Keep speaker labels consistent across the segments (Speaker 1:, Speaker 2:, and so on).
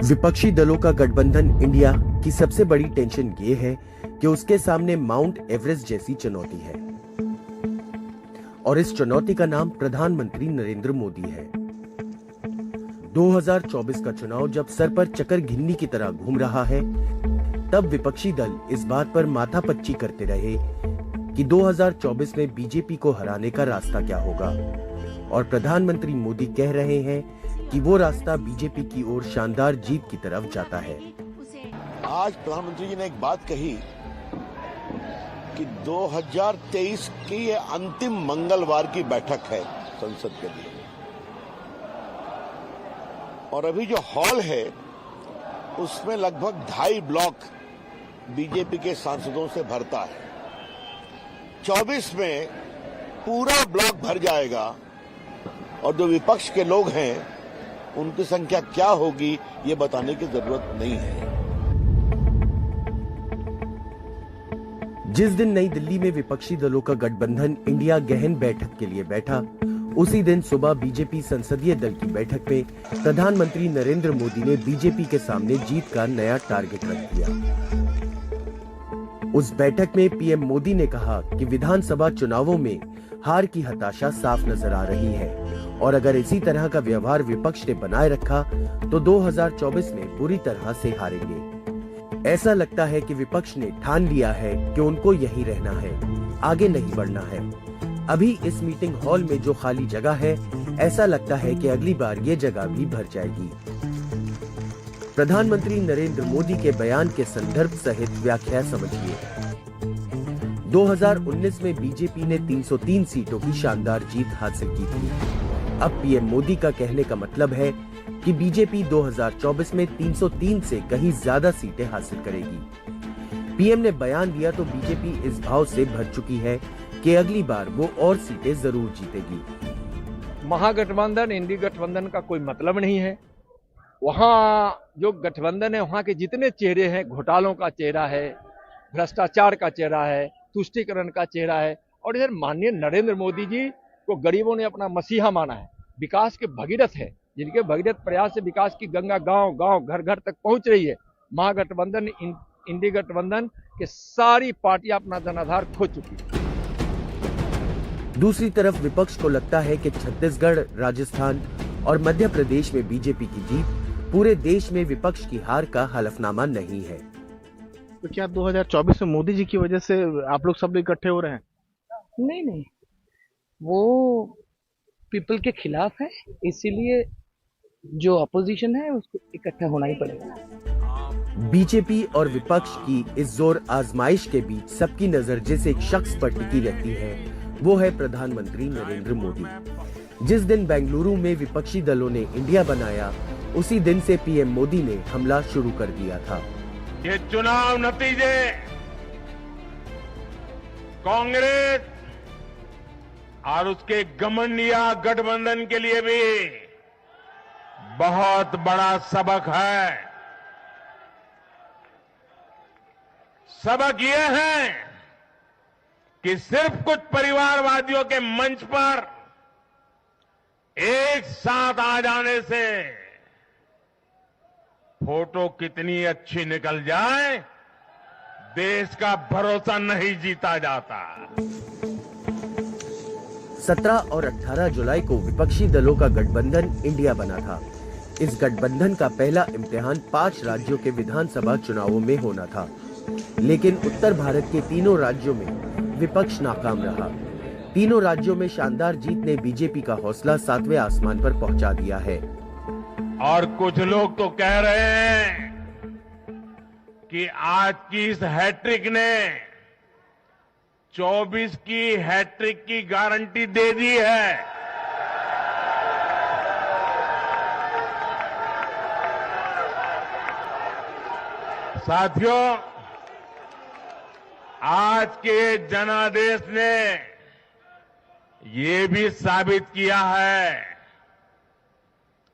Speaker 1: विपक्षी दलों का गठबंधन इंडिया की सबसे बड़ी टेंशन ये है कि उसके सामने माउंट एवरेस्ट जैसी चुनौती है और इस चुनौती का नाम प्रधानमंत्री नरेंद्र मोदी है। 2024 का चुनाव जब सर पर चक्कर घिन्नी की तरह घूम रहा है, तब विपक्षी दल इस बात पर माथापच्ची करते रहे कि 2024 में बीजेपी को हराने का रास्ता क्या होगा, और प्रधानमंत्री मोदी कह रहे हैं कि वो रास्ता बीजेपी की ओर शानदार जीत की तरफ जाता है।
Speaker 2: आज प्रधानमंत्री जी ने एक बात कही कि 2023 की ये अंतिम मंगलवार की बैठक है संसद के लिए, और अभी जो हॉल है उसमें लगभग 2.5 ब्लॉक बीजेपी के सांसदों से भरता है। 24 में पूरा ब्लॉक भर जाएगा, और जो विपक्ष के लोग हैं उनकी संख्या क्या होगी ये बताने की जरूरत नहीं है।
Speaker 1: जिस दिन नई दिल्ली में विपक्षी दलों का गठबंधन इंडिया गहन बैठक के लिए बैठा, उसी दिन सुबह बीजेपी संसदीय दल की बैठक में प्रधानमंत्री नरेंद्र मोदी ने बीजेपी के सामने जीत का नया टारगेट रख दिया। उस बैठक में पीएम मोदी ने कहा कि विधानसभा चुनावों में हार की हताशा साफ नजर आ रही है, और अगर इसी तरह का व्यवहार विपक्ष ने बनाए रखा तो 2024 में बुरी तरह से हारेंगे। ऐसा लगता है कि विपक्ष ने ठान लिया है कि उनको यहीं रहना है, आगे नहीं बढ़ना है। अभी इस मीटिंग हॉल में जो खाली जगह है, ऐसा लगता है कि अगली बार ये जगह भी भर जाएगी। प्रधानमंत्री नरेंद्र मोदी के बयान के संदर्भ सहित व्याख्या समझिए। 2019 में बीजेपी ने 303 सीटों की शानदार जीत हासिल की थी। अब पीएम मोदी का कहने का मतलब है कि बीजेपी 2024 में 303 से कहीं ज्यादा सीटें हासिल करेगी। पीएम ने बयान दिया तो बीजेपी इस भाव से भर चुकी है कि अगली बार वो और सीटें जरूर जीतेगी।
Speaker 3: महागठबंधन इंडी गठबंधन का कोई मतलब नहीं है। वहाँ जो गठबंधन है, वहाँ के जितने चेहरे हैं, घोटालों का चेहरा है, भ्रष्टाचार का चेहरा है, तुष्टीकरण का चेहरा है, और इधर माननीय नरेंद्र मोदी जी को गरीबों ने अपना मसीहा माना है, विकास के भगीरथ है, जिनके भगीरथ प्रयास से विकास की गंगा गांव गांव घर घर तक पहुंच रही है। महागठबंधन इंडी गठबंधन के सारी पार्टियां अपना जनाधार खो चुकी है।
Speaker 1: दूसरी तरफ विपक्ष को लगता है कि छत्तीसगढ़, राजस्थान और मध्य प्रदेश में बीजेपी की जीत पूरे देश में विपक्ष की हार का हलफनामा नहीं है।
Speaker 4: तो क्या 2024 में मोदी जी की वजह से आप लोग सब इकट्ठे हो रहे हैं?
Speaker 5: नहीं, वो पीपल के खिलाफ है, इसीलिए जो अपोजिशन है उसको इकट्ठा होना ही पड़ेगा।
Speaker 1: बीजेपी और विपक्ष की इस जोर आजमाइश के बीच सबकी नजर जिस एक शख्स पर टिकी रहती है, वो है प्रधानमंत्री नरेंद्र मोदी। जिस दिन बेंगलुरु में विपक्षी दलों ने इंडिया बनाया, उसी दिन से पीएम मोदी ने हमला शुरू कर दिया था।
Speaker 6: ये चुनाव नतीजे कांग्रेस और उसके घमंडिया गठबंधन के लिए भी बहुत बड़ा सबक है। सबक ये है कि सिर्फ कुछ परिवारवादियों के मंच पर एक साथ आ जाने से फोटो कितनी अच्छी निकल जाए, देश का भरोसा नहीं जीता जाता।
Speaker 1: 17 और 18 जुलाई को विपक्षी दलों का गठबंधन इंडिया बना था। इस गठबंधन का पहला इम्तिहान 5 राज्यों के विधानसभा चुनावों में होना था, लेकिन उत्तर भारत के तीनों राज्यों में विपक्ष नाकाम रहा। तीनों राज्यों में शानदार जीत ने बीजेपी का हौसला 7वें आसमान पर पहुंचा दिया है।
Speaker 6: और कुछ लोग तो कह रहे हैं कि आज की इस हैट्रिक ने 24 की हैट्रिक की गारंटी दे दी है। साथियों, आज के जनादेश ने ये भी साबित किया है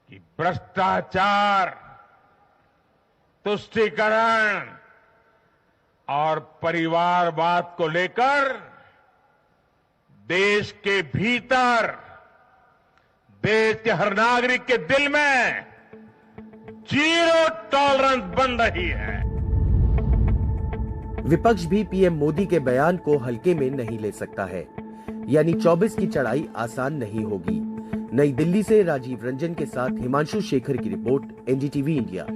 Speaker 6: कि भ्रष्टाचार, तुष्टीकरण और परिवारवाद को लेकर देश के भीतर देश के हर नागरिक के दिल में जीरो टॉलरेंस बन रही है।
Speaker 1: विपक्ष भी पीएम मोदी के बयान को हल्के में नहीं ले सकता है, यानी 24 की चढ़ाई आसान नहीं होगी। नई दिल्ली से राजीव रंजन के साथ हिमांशु शेखर की रिपोर्ट, एनडीटीवी इंडिया।